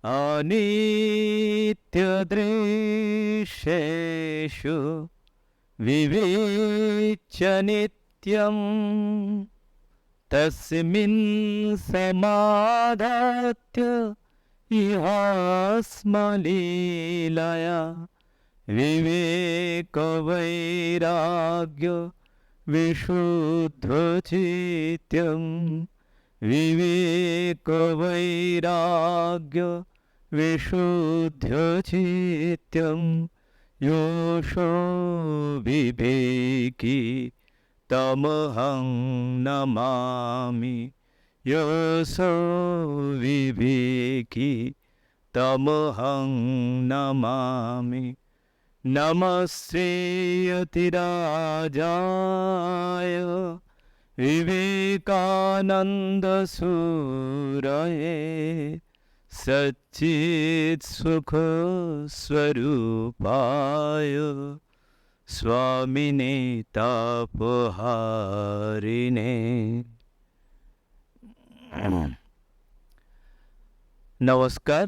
अनित्यदृश्येषु विवेच्य नित्यं तस्मिन् समाधात्य इहास्मलीलया विवेकवैराग्य विशुद्धचित्तं विवेकवैराग्य विशुद्धचित्तं योषो विवेकी तमहं नमामि योषो विवेकी तमहं नमामि नमस्तेऽतिराजाय विवेकानन्दसूरये सच्चित्सुखस्वरूपाय स्वामिने तापहारिणे। নমস্কার।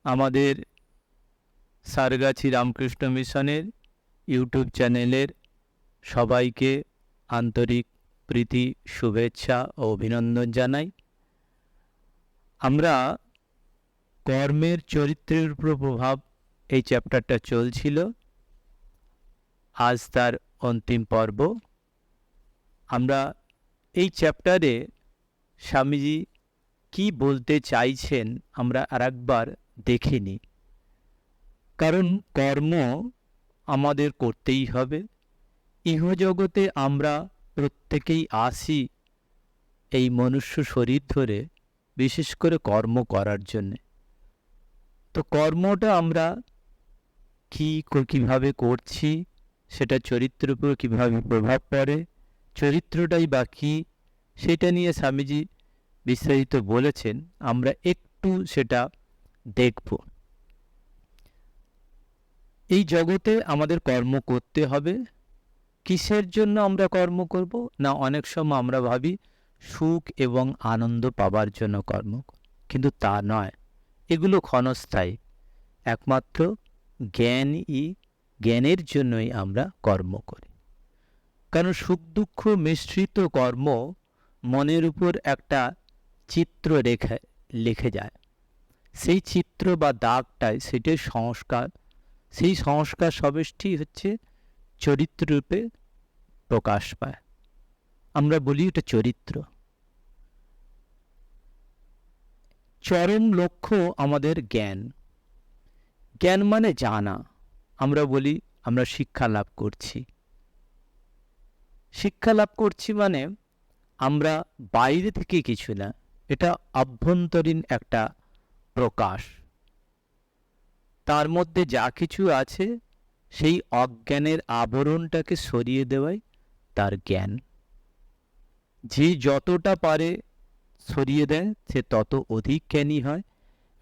আমাদের সারগাছি রামকৃষ্ণ মিশনের ইউটিউব চ্যানেলের সবাইকে আন্তরিক প্রীতি, শুভেচ্ছা ও অভিনন্দন জানাই। আমরা কর্মের চরিত্রের উপর প্রভাব এই চ্যাপ্টারটা চলছিল, আজ তার অন্তিম পর্ব। আমরা এই চ্যাপ্টারে স্বামীজি কি বলতে চাইছেন আমরা আরেকবার দেখে নিই। কারণ কর্ম আমাদের করতেই হবে। ইহজগতে আমরা প্রত্যেকেই আসি এই মনুষ্য শরীর ধরে বিশেষ করে কর্ম করার জন্যে। তো কর্মটা আমরা কীভাবে করছি, সেটা চরিত্রের উপর কীভাবে প্রভাব পড়ে, চরিত্রটাই বা কী, সেটা নিয়ে স্বামীজি বিস্তারিত বলেছেন। আমরা একটু সেটা দেখব। এই জগতে আমাদের কর্ম করতে হবে। কিসের জন্য আমরা কর্ম করব? না, অনেক সময় আমরা ভাবি সুখ এবং আনন্দ পাবার জন্য কর্ম, কিন্তু তা নয়। এগুলো ক্ষণস্থায়ী। একমাত্র জ্ঞানের জন্যই আমরা কর্ম করি। কারণ সুখ দুঃখ মিশ্রিত কর্ম মনের উপর একটা চিত্র লিখে যায়। সেই চিত্র বা দাগটাই সেটাই সংস্কার। সেই সংস্কার সমষ্টি হচ্ছে চরিত্ররূপে প্রকাশ পায়। আমরা বলি এটা চরিত্র। চরম লক্ষ্য আমাদের জ্ঞান। জ্ঞান মানে জানা। আমরা বলি আমরা শিক্ষা লাভ করছি। শিক্ষা লাভ করছি মানে আমরা বাইরে থেকে কিছু না, এটা আভ্যন্তরীণ একটা প্রকাশ। তার মধ্যে যা কিছু আছে সেই অজ্ঞানের আবরণটাকে সরিয়ে দেওয়াই তার জ্ঞান। যে যতটা পারে সরিয়ে দেয় সে তত অধিক জ্ঞানী হয়,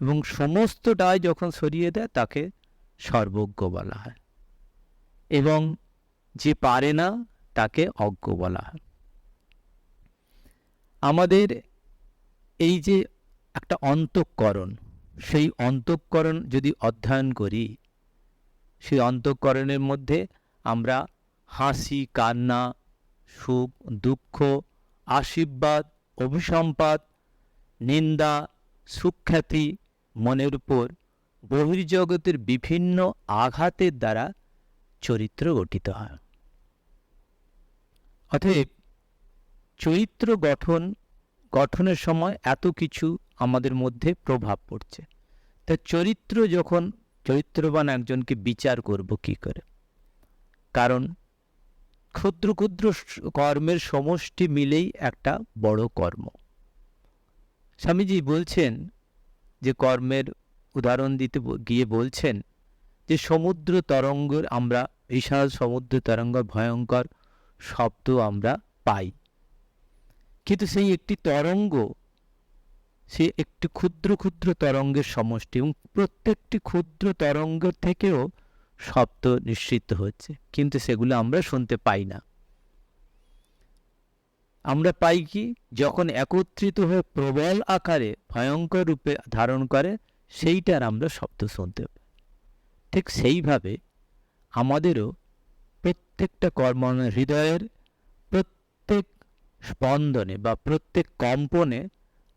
এবং সমস্তটাই যখন সরিয়ে দেয় তাকে সর্বজ্ঞ বলা হয়, এবং যে পারে না তাকে অজ্ঞ বলা হয়। আমাদের এই যে একটা অন্তঃকরণ, সেই অন্তঃকরণ যদি অধ্যয়ন করি, সেই অন্তঃকরণের মধ্যে আমরা হাসি, কান্না, সুখ, দুঃখ, আশীর্বাদ, অভিসম্পাত, নিন্দা, সুখ্যাতি, মনের উপর বহির্জগতের বিভিন্ন আঘাতের দ্বারা চরিত্র গঠিত হয়। অতএব চরিত্র গঠনের সময় এত কিছু আমাদের মধ্যে প্রভাব পড়ছে। তা চরিত্রবান একজনকে বিচার করব কি করে? কারণ ক্ষুদ্র ক্ষুদ্র কর্মের সমষ্টি মিলেই একটা বড় কর্ম। স্বামীজি বলছেন যে কর্মের উদাহরণ দিতে গিয়ে বলছেন যে সমুদ্র তরঙ্গের, আমরা বিশাল সমুদ্র তরঙ্গ, ভয়ঙ্কর শব্দ আমরা পাই, কিন্তু সেই একটি তরঙ্গ, সে একটি ক্ষুদ্র ক্ষুদ্র তরঙ্গের সমষ্টি, এবং প্রত্যেকটি ক্ষুদ্র তরঙ্গ থেকেও শব্দ নিঃসৃত হচ্ছে, কিন্তু সেগুলো আমরা শুনতে পাই না। আমরা পাই কি, যখন একত্রিত হয়ে প্রবল আকারে ভয়ঙ্কর রূপে ধারণ করে, সেইটার আমরা শব্দ শুনতে পাই। ঠিক সেইভাবে আমাদেরও প্রত্যেকটা কর্ম, হৃদয়ের প্রত্যেক স্পন্দনে বা প্রত্যেক কম্পনে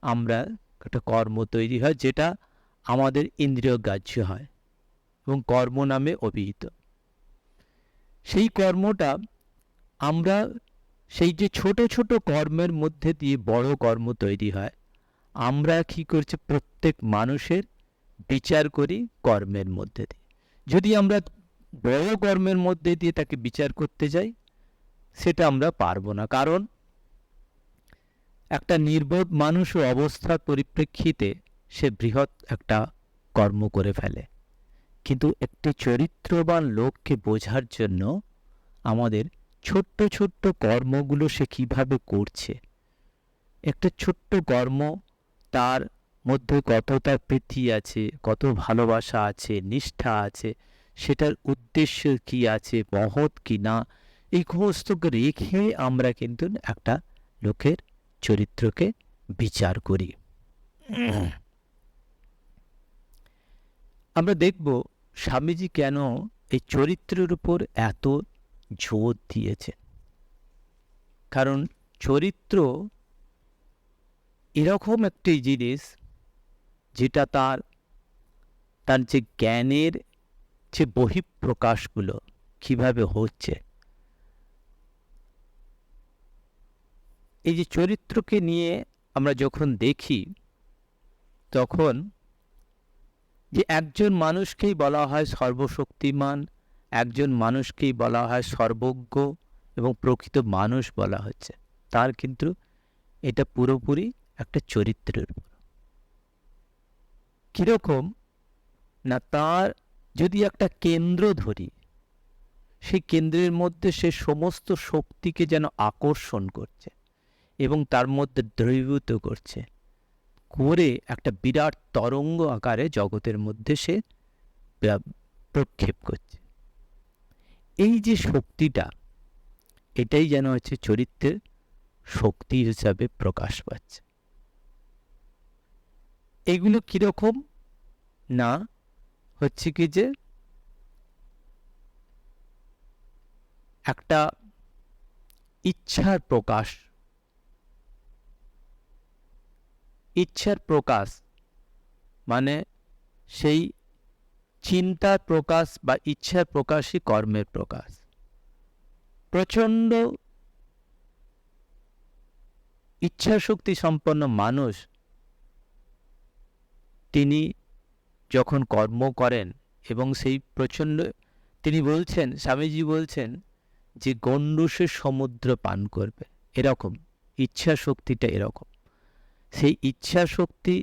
আমরা একটা কর্ম তৈরি হয়, যেটা আমাদের ইন্দ্রিয় গ্রাহ্য হয় এবং কর্ম নামে অভিহিত। সেই কর্মটা আমরা, সেই যে ছোট ছোট কর্মের মধ্যে দিয়ে বড় কর্ম তৈরি হয়, আমরা কি করছি, প্রত্যেক মানুষের বিচার করি কর্মের মধ্যে দিয়ে। যদি আমরা বড় কর্মের মধ্যে দিয়ে তাকে বিচার করতে যাই, সেটা আমরা পারবো না। কারণ একটা নির্বোধ মানুষের অবস্থার পরিপ্রেক্ষিতে সে বৃহৎ একটা কর্ম করে ফেলে। কিন্তু একটি চরিত্রবান লোককে বোঝার জন্য আমাদের ছোট্ট ছোট্ট কর্মগুলো সে কিভাবে করছে, একটা ছোট্ট কর্ম, তার মধ্যে কতটা প্রীতি আছে, কত ভালোবাসা আছে, নিষ্ঠা আছে, সেটার উদ্দেশ্য কি আছে, মহৎ কি না, এই সমস্তকে রেখে আমরা কিন্তু একটা লোকের চরিত্রকে বিচার করি। আমরা দেখব স্বামীজি কেন এই চরিত্রের উপর এত জোর দিয়েছে। কারণ চরিত্র এরকম একটি জিনিস, যেটা তার যে জ্ঞানের যে বহিঃপ্রকাশগুলো কিভাবে হচ্ছে, এই যে চরিত্রকে নিয়ে আমরা যখন দেখি, তখন যে একজন মানুষকেই বলা হয় সর্বশক্তিমান, একজন মানুষকেই বলা হয় সর্বজ্ঞ এবং প্রকৃত মানুষ বলা হচ্ছে, তার কিন্তু এটা পুরোপুরি একটা চরিত্রের উপর। কিরকম না, তার যদি একটা কেন্দ্র ধরি, সেই কেন্দ্রের মধ্যে সে সমস্ত শক্তিকে যেন আকর্ষণ করছে এবং তার মধ্যে দ্রবীভূত করছে, করে একটা বিরাট তরঙ্গ আকারে জগতের মধ্যে সে প্রক্ষেপ করছে। এই যে শক্তিটা, এটাই যেন হচ্ছে চরিত্রের শক্তি হিসাবে প্রকাশ পাচ্ছে। এগুলো কিরকম না, হচ্ছে কি যে একটা ইচ্ছার প্রকাশ, ইচ্ছার প্রকাশ মানে সেই চিন্তার প্রকাশ বা ইচ্ছার প্রকাশই কর্মের প্রকাশ। প্রচণ্ড ইচ্ছাশক্তি সম্পন্ন মানুষ তিনি যখন কর্ম করেন এবং সেই প্রচণ্ড, তিনি বলছেন, স্বামীজি বলছেন যে গণ্ডূষের সমুদ্র পান করবে, এরকম ইচ্ছা শক্তিটা এরকম। সেই ইচ্ছা শক্তি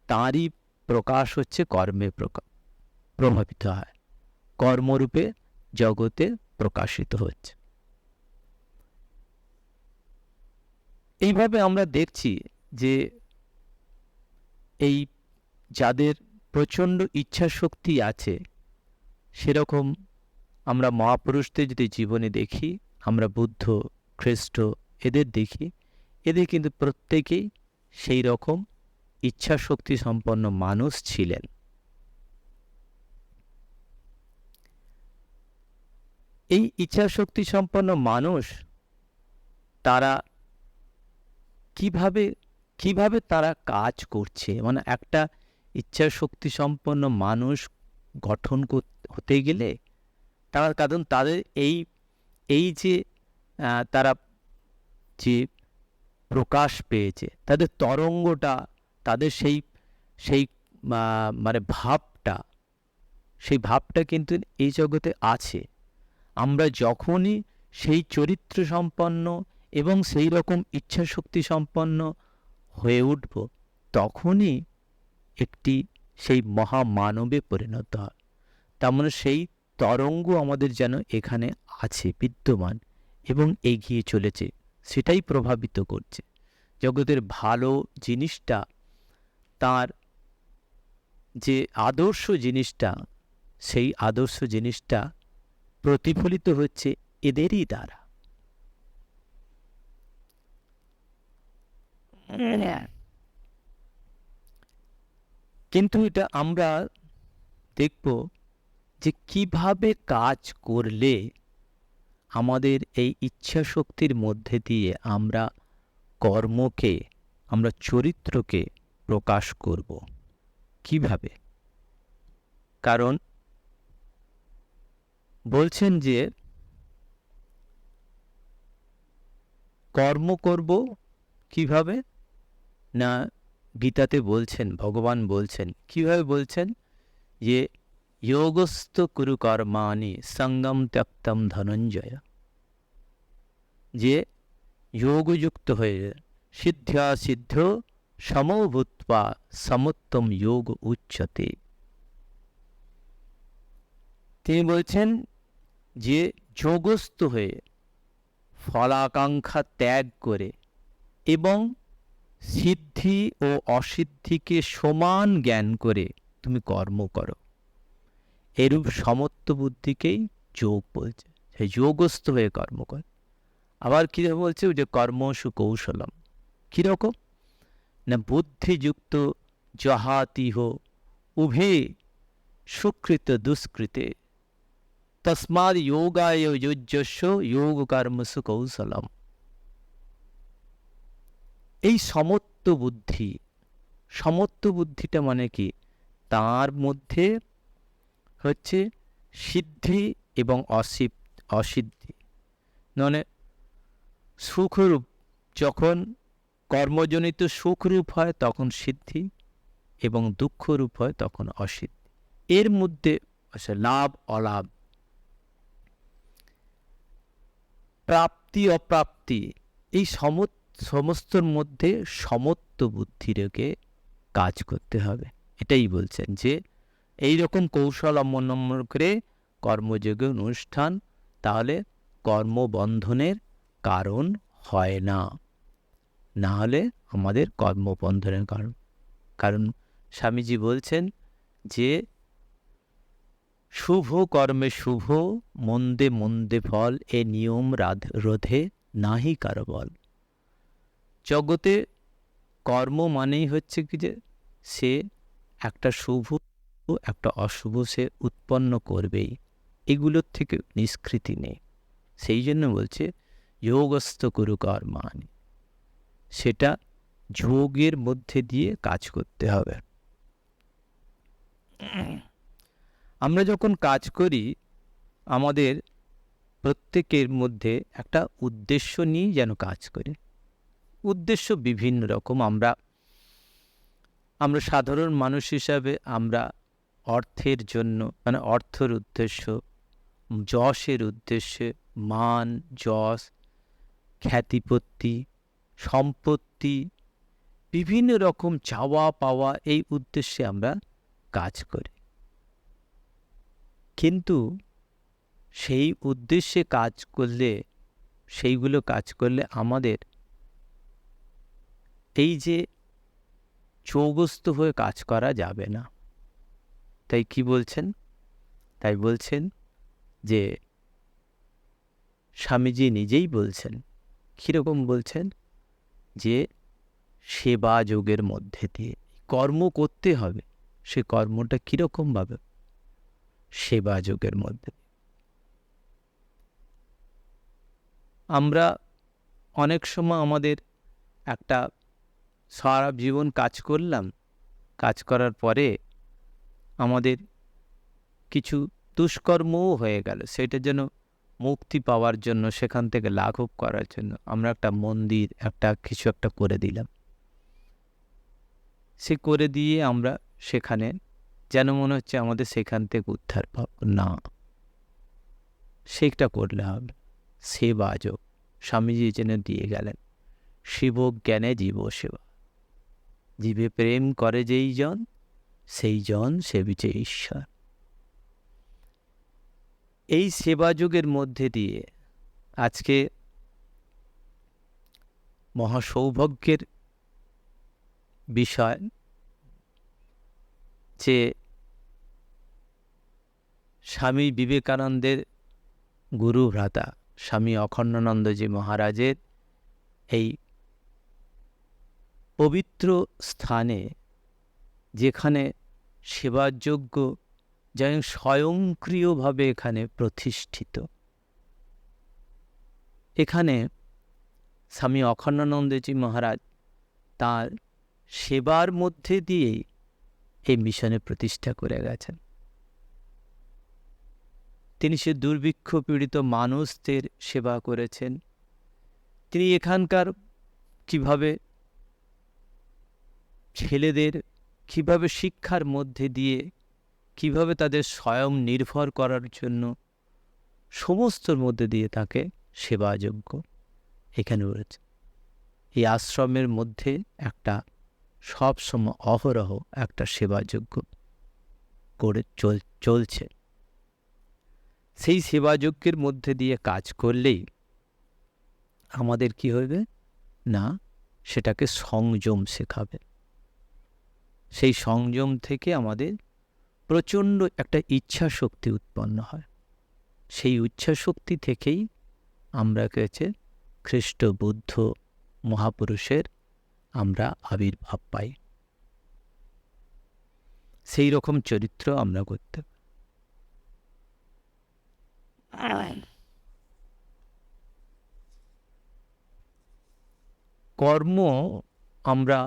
তাঁরই প্রকাশ হচ্ছে কর্মে প্রভাবিত হয়, কর্মরূপে জগতে প্রকাশিত হচ্ছে। এইভাবে আমরা দেখছি যে এই যাদের প্রচণ্ড ইচ্ছা শক্তি আছে, সেরকম আমরা মহাপুরুষদের যদি জীবনে দেখি, আমরা বুদ্ধ, খ্রিস্ট এদের দেখি, এদের কিন্তু প্রত্যেকেই সেই রকম ইচ্ছা শক্তি সম্পন্ন মানুষ ছিলেন। এই ইচ্ছা শক্তি সম্পন্ন মানুষ তারা কিভাবে তারা কাজ করছে, মানে একটা ইচ্ছা শক্তি সম্পন্ন মানুষ গঠন হতে গেলে তারা, কারণ তাদের এই যে তারা যে প্রকাশ পেয়েছে, তাদের তরঙ্গটা, তাদের সেই মানে ভাবটা, সেই ভাবটা কিন্তু এই জগতে আছে। আমরা যখনই সেই চরিত্র সম্পন্ন এবং সেই রকম ইচ্ছা শক্তি সম্পন্ন হয়ে উঠব, তখনই একটি সেই মহামানবে পরিণত হয়। তার মানে সেই তরঙ্গ আমাদের যেন এখানে আছে, বিদ্যমান এবং এগিয়ে চলেছে, সেটাই প্রভাবিত করছে। জগতের ভালো জিনিসটা, তার যে আদর্শ জিনিসটা, সেই আদর্শ জিনিসটা প্রতিফলিত হচ্ছে এদেরই দ্বারা। কিন্তু এটা আমরা দেখব যে কিভাবে কাজ করলে আমাদের এই ইচ্ছা শক্তির মধ্যে দিয়ে আমরা কর্মকে, আমরা চরিত্রকে প্রকাশ করব কিভাবে। কারণ বলছেন যে কর্ম করব কিভাবে না, গীতাতে বলছেন, ভগবান বলছেন কিভাবে, বলছেন যে যোগস্থ কুরু কর্মাণি সঙ্গম ত্যক্তম ধনঞ্জয়, যে যোগযুক্ত হয়ে সিদ্ধ্যা সিদ্ধ সমো ভূত্বা সমোত্তম যোগ উচ্যতে। তিনি বলছেন যে যোগস্থ হয়ে ফলাকাঙ্ক্ষা ত্যাগ করে এবং সিদ্ধি ও অসিদ্ধিকে সমান জ্ঞান করে তুমি কর্ম করো, এরূপ সমত্ব বুদ্ধিকেই যোগ বলছে। সেই যোগস্থ হয়ে কর্ম কর। আবার কি বলছে যে কর্মসু কৌশলম, কিরকম না বুদ্ধিযুক্ত জহাতিহ উভে সুকৃত দুষ্কৃতে তস্মাদ যোগায় যুজ্যস্য যোগ কর্মসু কৌশলম। এই সমত্ব বুদ্ধি, সমত্ব বুদ্ধিটা মানে কি, তার মধ্যে হচ্ছে সিদ্ধি এবং অসিদ্ধি, মানে সুখরূপ, যখন কর্মজনিত সুখরূপ হয় তখন সিদ্ধি এবং দুঃখরূপ হয় তখন অসিদ্ধি। এর মধ্যে আছে লাভ অলাভ, প্রাপ্তি অপ্রাপ্তি, এই সমস্তর মধ্যে সমত্ব বুদ্ধি রেখে কাজ করতে হবে। এটাই বলছেন যে এই রকম কৌশল অবলম্বন করে কর্মযোগের অনুষ্ঠান, তাহলে কর্মবন্ধনের কারণ হয় না, না হলে আমাদের কর্মবন্ধনের কারণ। কারণ স্বামীজি বলছেন যে শুভ কর্মে শুভ, মন্দে মন্দে ফল, এ নিয়ম রোধে নাহি কারো বল। জগতে কর্ম মানেই হচ্ছে কি যে সে একটা শুভ একটা অশুভ সে উৎপন্ন করবেই, এগুলোর থেকে নিষ্কৃতি নেই। সেই জন্য বলছে যোগস্থ কুরু কর্মাণি, সেটা যোগের মধ্যে দিয়ে কাজ করতে হবে। আমরা যখন কাজ করি আমাদের প্রত্যেকের মধ্যে একটা উদ্দেশ্য নিয়ে যেন কাজ করি। উদ্দেশ্য বিভিন্ন রকম। আমরা সাধারণ মানুষ হিসাবে আমরা অর্থের জন্য, মানে অর্থের উদ্দেশ্য, যশের উদ্দেশ্যে, মান যশ, খ্যাতিপত্তি, সম্পত্তি, বিভিন্ন রকম চাওয়া পাওয়া, এই উদ্দেশ্যে আমরা কাজ করি। কিন্তু সেই উদ্দেশ্যে কাজ করলে, সেইগুলো কাজ করলে আমাদের এই যে যোগস্থ হয়ে কাজ করা যাবে না। তাই কি বলছেন? তাই বলছেন যে স্বামীজি নিজেই বলছেন, কীরকম বলছেন, যে সেবা যোগের মধ্যে দিয়ে কর্ম করতে হবে। সে কর্মটা কীরকমভাবে? সেবা যোগের মধ্যে। আমরা অনেক সময় আমাদের একটা সারা জীবন কাজ করলাম, কাজ করার পরে আমাদের কিছু দুষ্কর্মও হয়ে গেল, সেটা যেন মুক্তি পাওয়ার জন্য, সেখান থেকে লাঘব করার জন্য আমরা একটা মন্দির, একটা কিছু একটা করে দিলাম। সে করে দিয়ে আমরা সেখানে যেন মনে হচ্ছে আমাদের সেখান থেকে উদ্ধার পাব না, সেটা করলে হবে সেবা যোগ। স্বামীজি যেন দিয়ে গেলেন, শিব জ্ঞানে জীব সেবা, জীবে প্রেম করে যেই জন, সেই জন সেবিছে ঈশ্বর। এই সেবা যোগের মধ্যে দিয়ে আজকে মহাসৌভাগ্যের বিষয় যে স্বামী বিবেকানন্দের গুরু ভ্রাতা স্বামী অখণ্ডানন্দজি মহারাজের এই পবিত্র স্থানে যেখানে সেবাযোগ্য যেন স্বয়ংক্রিয়ভাবে এখানে প্রতিষ্ঠিত, এখানে স্বামী অখণ্ডানন্দজি মহারাজ তার সেবার মধ্যে দিয়েই এই মিশনে প্রতিষ্ঠা করে গেছেন। তিনি সে দুর্ভিক্ষ পীড়িত মানুষদের সেবা করেছেন। তিনি এখানকার কিভাবে ছেলেদের কিভাবে শিক্ষার মধ্যে দিয়ে কিভাবে তাদের স্বয়ং নির্ভর করার জন্য সমস্তর মধ্যে দিয়ে তাকে সেবাযোগ্য এখানে রয়েছে। এই আশ্রমের মধ্যে একটা সবসময় অহরহ একটা সেবাযোগ্য করে চলছে। সেই সেবাযজ্ঞের মধ্যে দিয়ে কাজ করলেই আমাদের কি হবে না, সেটাকে সংযম শেখাবে। সেই সংযম থেকে আমাদের প্রচণ্ড একটা ইচ্ছা শক্তি উৎপন্ন হয়। সেই ইচ্ছা শক্তি থেকেই আমরা কাছে খ্রিস্ট বুদ্ধ মহাপুরুষের আমরা আবির্ভাব পাই। সেই রকম চরিত্র আমরা করতে কর্ম আমরা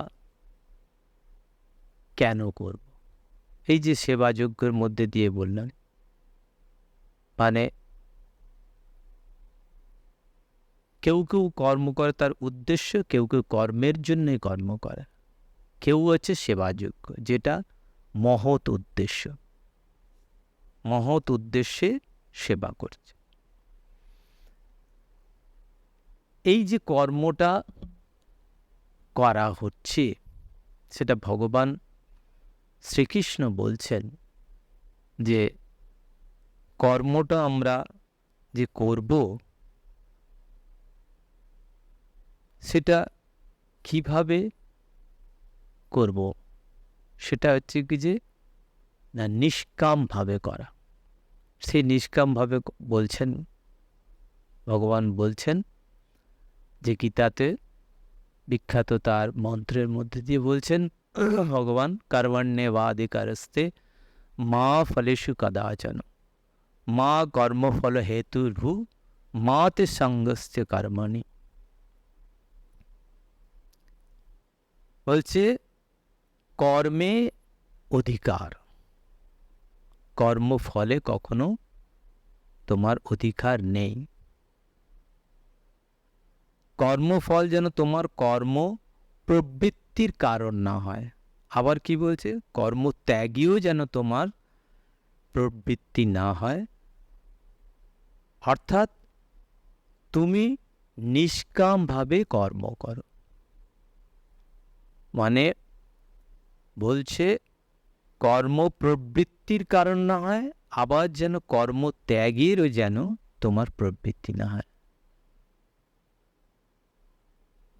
কেন করব? এই যে সেবাযজ্ঞের মধ্যে দিয়ে বললাম, মানে কেউ কেউ কর্ম করে তার উদ্দেশ্য, কেউ কেউ কর্মের জন্যই কর্ম করে, কেউ হচ্ছে সেবাযোগ্য যেটা মহৎ উদ্দেশ্য, মহৎ উদ্দেশ্যে সেবা করছে। এই যে কর্মটা করা হচ্ছে সেটা ভগবান শ্রীকৃষ্ণ বলছেন যে কর্মটা আমরা যে করব সেটা কিভাবে করব, সেটা হচ্ছে কি যে না নিষ্কামভাবে করা। সেই নিষ্কামভাবে বলছেন ভগবান বলছেন যে গীতাতে বিখ্যাত তার মন্ত্রের মধ্যে দিয়ে বলছেন ভগবান কর্মণ্যেবাধিকারস্তে মা ফলেষু কদাচন মা কর্মফল হেতুর্ভু মা তে সঙ্গস্য কর্মণি। বলছে কর্মে অধিকার, কর্মফলে কখনো তোমার অধিকার নেই। কর্মফল যেন তোমার কর্ম প্রবৃত্তির কারণ না হয়। আবার কি বলছে, কর্মত্যাগীও যেন তোমার প্রবৃত্তি না হয়। অর্থাৎ তুমি নিষ্কামভাবে কর্ম করো। মানে বলছে কর্ম প্রবৃত্তির কারণ না হয়, আবার যেন কর্মত্যাগেরও যেন তোমার প্রবৃত্তি না হয়।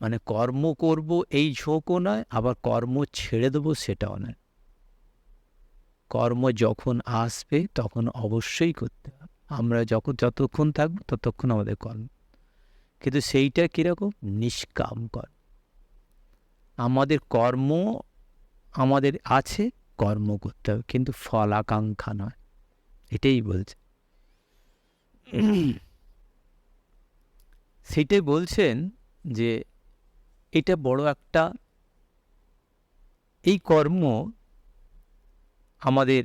মানে কর্ম করব এই ঝোঁকও নয়, আবার কর্ম ছেড়ে দেবো সেটাও নয়। কর্ম যখন আসবে তখন অবশ্যই করতে হবে। আমরা যতক্ষণ থাকবো ততক্ষণ আমাদের কর্ম, কিন্তু সেইটা কীরকম নিষ্কাম কর্ম। আমাদের কর্ম আমাদের আছে, কর্ম করতে হবে, কিন্তু ফল আকাঙ্ক্ষা নয়। এটাই বলছে। সেটাই বলছেন যে এটা বড় একটা, এই কর্ম আমাদের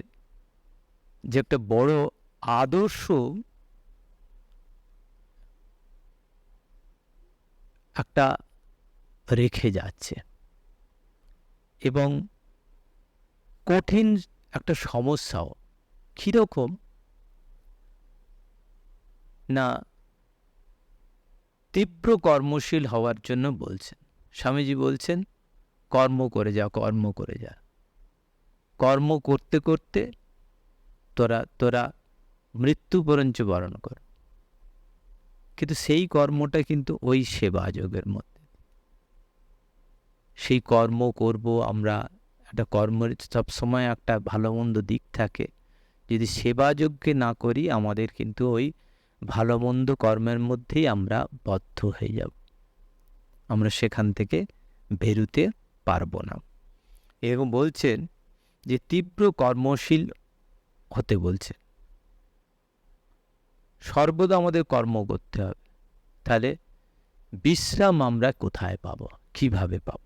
যে একটা বড় আদর্শ একটা রেখে যাচ্ছে, এবং কঠিন একটা সমস্যাও। কীরকম না, তীব্র কর্মশীল হওয়ার জন্য বলছেন। স্বামীজি বলছেন কর্ম করে যা, কর্ম করে যা, কর্ম করতে করতে তোরা মৃত্যু পর্যন্ত বরণ কর। কিন্তু সেই কর্মটা কিন্তু ওই সেবাযোগের মধ্যে, সেই কর্ম করব আমরা। একটা কর্মের সবসময় একটা ভালো মন্দ দিক থাকে। যদি সেবাযজ্ঞে না করি আমাদের কিন্তু ওই ভালো মন্দ কর্মের মধ্যেই আমরা বদ্ধ হয়ে যাব, আমরা সেখান থেকে বেরোতে পারবো না। এরকম বলছেন যে তীব্র কর্মশীল হতে বলছে, সর্বদা আমাদের কর্ম করতে হবে। তাহলে বিশ্রাম আমরা কোথায় পাবো, কিভাবে পাব?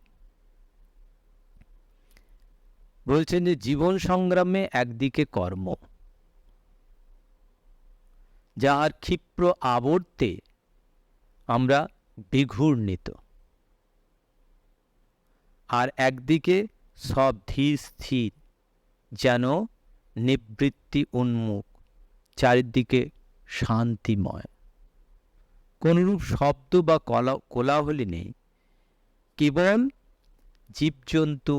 বলছেন যে জীবন সংগ্রামে একদিকে কর্ম, যার ক্ষিপ্র আবর্তে আমরা বিঘূর্ণিত, আর একদিকে সব ধীর স্থির, যেন নিবৃত্তি উন্মুখ, চারিদিকে শান্তিময়, কোনরূপ শব্দ বা কোলাহলী নেই, কেবল জীবজন্তু,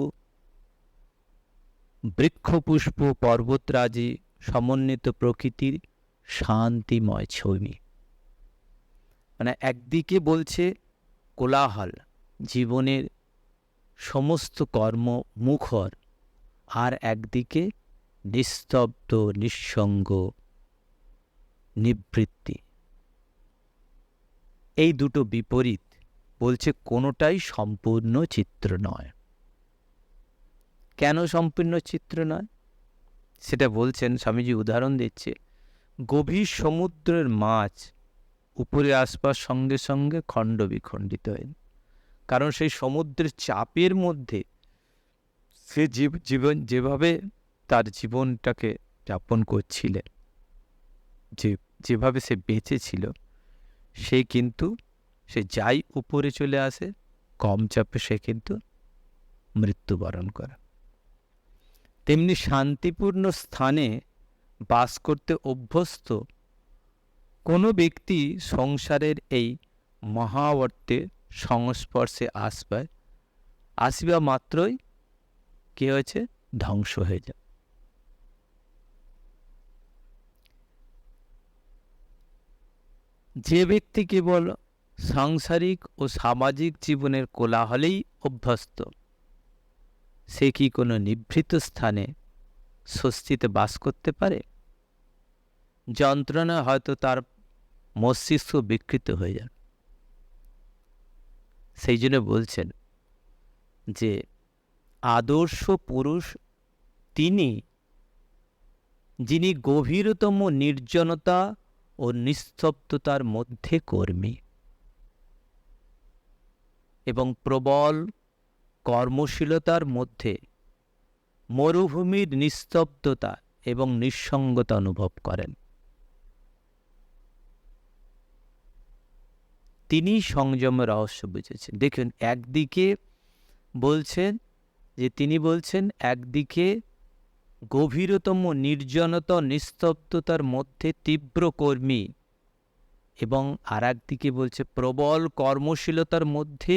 বৃক্ষপুষ্প, পর্বতরাজি, সমন্বিত প্রকৃতির শান্তিময় ছবি। মানে একদিকে বলছে কোলাহল, জীবনের সমস্ত কর্ম মুখর, আর একদিকে নিস্তব্ধ, নিঃসঙ্গ, নিবৃত্তি। এই দুটো বিপরীত, বলছে কোনোটাই সম্পূর্ণ চিত্র নয়। কেন সম্পূর্ণ চিত্র নয় সেটা বলছেন স্বামীজি, উদাহরণ দিচ্ছে, গভীর সমুদ্রের মাছ উপরে আসবার সঙ্গে সঙ্গে খণ্ড বিখণ্ডিত হয়, কারণ সেই সমুদ্রের চাপের মধ্যে সে জীবন যেভাবে তার জীবনটাকে যাপন করছিলেন, যেভাবে সে বেঁচে ছিল, সে যাই উপরে চলে আসে, কম চাপে সে কিন্তু মৃত্যুবরণ করে। তেমনি শান্তিপূর্ণ স্থানে বাস করতে অভ্যস্ত কোনো ব্যক্তি সংসারের এই মহাবর্তের সংস্পর্শে আসিবা মাত্রই কি হয়েছে, ধ্বংস হয়ে যায়। যে ব্যক্তি কেবল সাংসারিক ও সামাজিক জীবনের কোলাহলেই অভ্যস্ত, সে কি কোনো নিভৃত স্থানে স্বস্তিতে বাস করতে পারে? যন্ত্রণা হয়তো তার মস্তিষ্ক বিকৃত হয়ে যায়। সেই জন্য বলছেন যে আদর্শ পুরুষ তিনি, যিনি গভীরতম নির্জনতা ও নিস্তব্ধতার মধ্যে কর্মী এবং প্রবল কর্মশীলতার মধ্যে মরুভূমির নিস্তব্ধতা এবং নিঃসঙ্গতা অনুভব করেন। তিনি সংযমের রহস্য বুঝেছেন। দেখুন, একদিকে বলছেন যে তিনি বলছেন একদিকে গভীরতম নির্জনতা, নিস্তব্ধতার মধ্যে তীব্র কর্মী, এবং আর একদিকে বলছে প্রবল কর্মশীলতার মধ্যে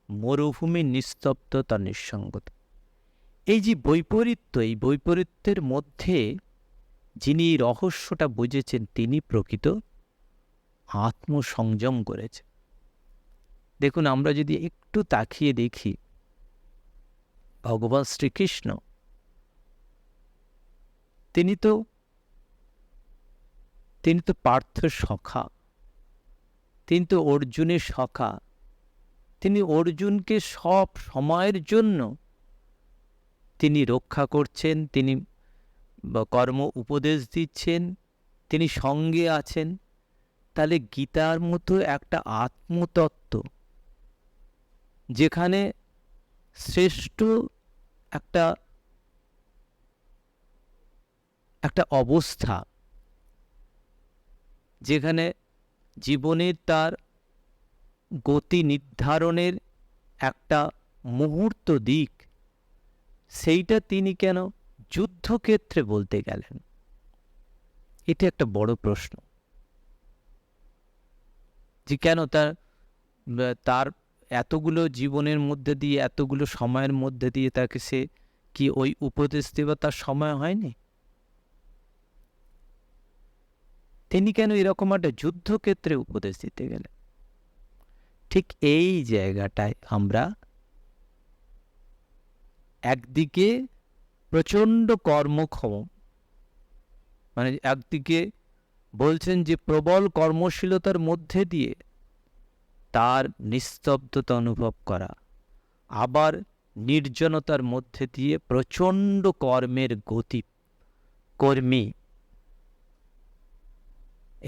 মরুভূমির নিস্তব্ধতা, নিঃসঙ্গতা। এই যে বৈপরীত্য, এই বৈপরীত্যের মধ্যে যিনি রহস্যটা বুঝেছেন, তিনি প্রকৃত আত্মসংযম করেছেন। দেখুন, আমরা যদি একটু তাকিয়ে দেখি, ভগবান শ্রীকৃষ্ণ তিনি তো পার্থের সখা, তিনি তো অর্জুনের সখা। তিনি অর্জুনকে সব সময়ের জন্য তিনি রক্ষা করছেন, তিনি কর্ম উপদেশ দিচ্ছেন, তিনি সঙ্গে আছেন। তাহলে গীতার মতো একটা আত্মতত্ত্ব, যেখানে শ্রেষ্ঠ একটা অবস্থা, যেখানে জীবনের তার গতি নির্ধারণের একটা মুহূর্ত দিক, সেইটা তিনি কেন যুদ্ধক্ষেত্রে বলতে গেলেন? এটা একটা বড় প্রশ্ন, যে কেন তার এতগুলো জীবনের মধ্যে দিয়ে, এতগুলো সময়ের মধ্যে দিয়ে তাকে সে কি ওই উপদেশ দেওয়া তার সময় হয়নি? তিনি কেন এরকম একটা যুদ্ধক্ষেত্রে উপদেশ দিতে গেলেন? ঠিক এই জায়গাটায় আমরা একদিকে প্রচণ্ড কর্মক্ষম, মানে একদিকে বলছেন যে প্রবল কর্মশীলতার মধ্যে দিয়ে তার নিস্তব্ধতা অনুভব করা, আবার নির্জনতার মধ্যে দিয়ে প্রচণ্ড কর্মের গতি, কর্মী।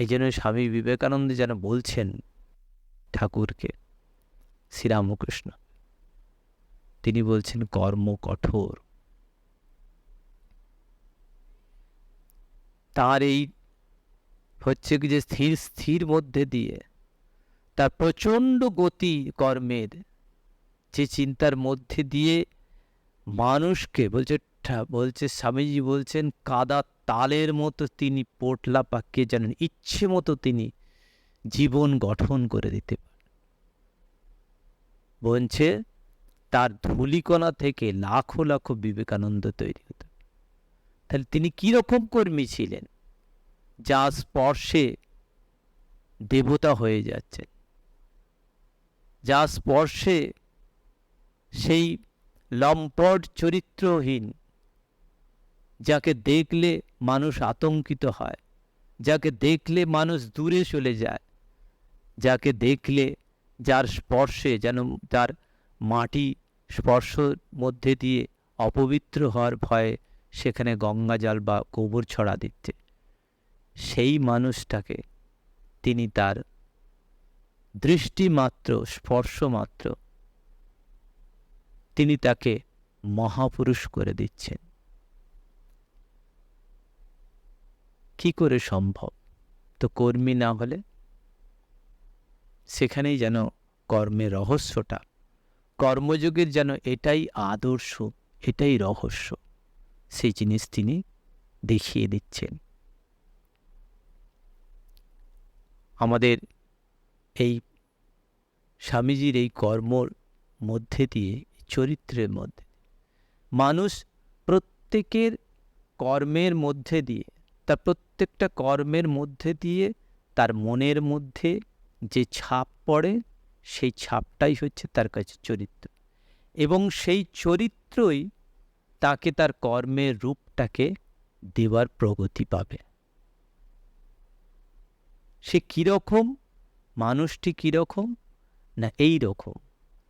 এই জন্য স্বামী বিবেকানন্দ যেন বলছেন ঠাকুরকে, শ্রীরামকৃষ্ণ, তিনি বলছেন কর্ম কঠোর। তার এই হচ্ছে কি যে স্থির মধ্যে দিয়ে তার প্রচণ্ড গতি কর্মের, যে চিন্তার মধ্যে দিয়ে মানুষকে বলছে স্বামীজি বলছেন কাদা তালের মতো তিনি পোটলা পাকিয়ে জানেন ইচ্ছে মতো তিনি জীবন গঠন করে দিতে পারেন। বলছে তার ধূলিকণা থেকে লাখো লাখো বিবেকানন্দ তৈরি হতো। তাহলে তিনি কিরকম কর্মী ছিলেন, যা স্পর্শে দেবতা হয়ে যাচ্ছেন, যা স্পর্শে সেই লম্পট চরিত্রহীন, যাকে দেখলে মানুষ আতঙ্কিত হয়, যাকে দেখলে মানুষ দূরে চলে যায়, যাকে দেখলে যার স্পর্শে যেন তার মাটি স্পর্শ মধ্যে দিয়ে অপবিত্র হওয়ার ভয়ে সেখানে গঙ্গা জল বা গোবর ছড়া দিচ্ছে, সেই মানুষটাকে তিনি তার দৃষ্টি মাত্র, স্পর্শ মাত্র তিনি তাকে মহাপুরুষ করে দিচ্ছেন। কি করে সম্ভব? তো কর্মী না হলে? সেখানেই যেন কর্মের রহস্যটা, কর্মযোগের যেন এটাই আদর্শ, এটাই রহস্য, সেই জিনিস তিনি দেখিয়ে দিচ্ছেন। আমাদের এই স্বামীজির এই কর্মর মধ্যে দিয়ে, চরিত্রের মধ্যে মানুষ প্রত্যেকের কর্মের মধ্যে দিয়ে, তার প্রত্যেকটা কর্মের মধ্যে দিয়ে তার মনের মধ্যে যে ছাপ পড়ে, সেই ছাপটাই হচ্ছে তার কাছে চরিত্র, এবং সেই চরিত্রই তাকে তার কর্মের রূপটাকে দেওয়ার প্রগতি পাবে। সে কীরকম, মানুষটি কীরকম না এই রকম,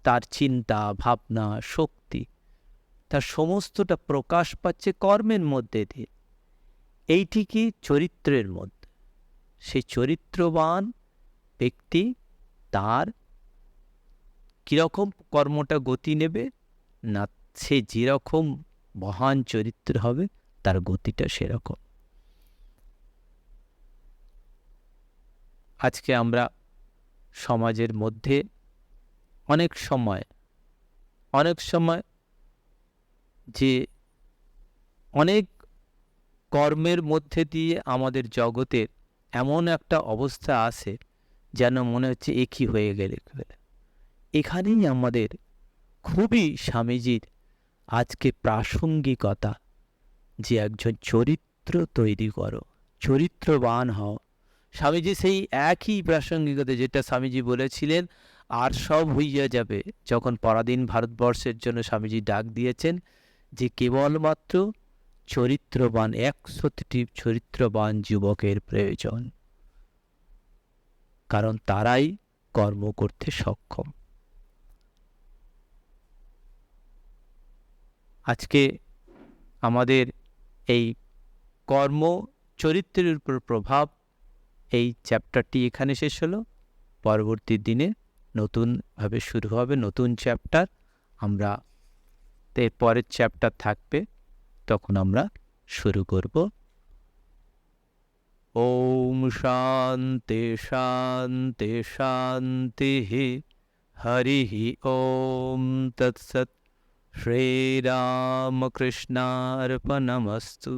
তার চিন্তা ভাবনা শক্তি তার সমস্তটা প্রকাশ পাচ্ছে কর্মের মধ্যে দিয়ে, এইটিকে চরিত্রের মধ্যে। সেই চরিত্রবান ব্যক্তি তার কীরকম কর্মটা গতি নেবে না, সে যেরকম মহান চরিত্র হবে তার গতিটা সেরকম। আজকে আমরা সমাজের মধ্যে অনেক সময় যে অনেক কর্মের মধ্যে দিয়ে আমাদের জগতের এমন একটা অবস্থা আসে যেন মনে হচ্ছে একই হয়ে গেলে। এখানেই আমাদের খুবই স্বামীজির আজকে প্রাসঙ্গিকতা, যে একজন চরিত্র তৈরি করো, চরিত্রবান হও। স্বামীজি সেই একই প্রাসঙ্গিকতা যেটা স্বামীজি বলেছিলেন আর সব হইয়া যাবে, যখন পরাধীন ভারতবর্ষের জন্য স্বামীজি ডাক দিয়েছেন যে কেবলমাত্র চরিত্রবান 100টি চরিত্রবান যুবকের প্রয়োজন, কারণ তারাই কর্ম করতে সক্ষম। আজকে আমাদের এই কর্ম চরিত্রের উপর প্রভাব, এই চ্যাপ্টারটি এখানে শেষ হলো। পরবর্তী দিনে নতুনভাবে শুরু হবে নতুন চ্যাপ্টার। আমরা এর পরের চ্যাপ্টার থাকবে, তখন আমরা শুরু করব। ওম শান্তি শান্তি শান্তি। হরি ওম তৎসৎ। শ্রীরামকৃষ্ণার্পণমস্তু।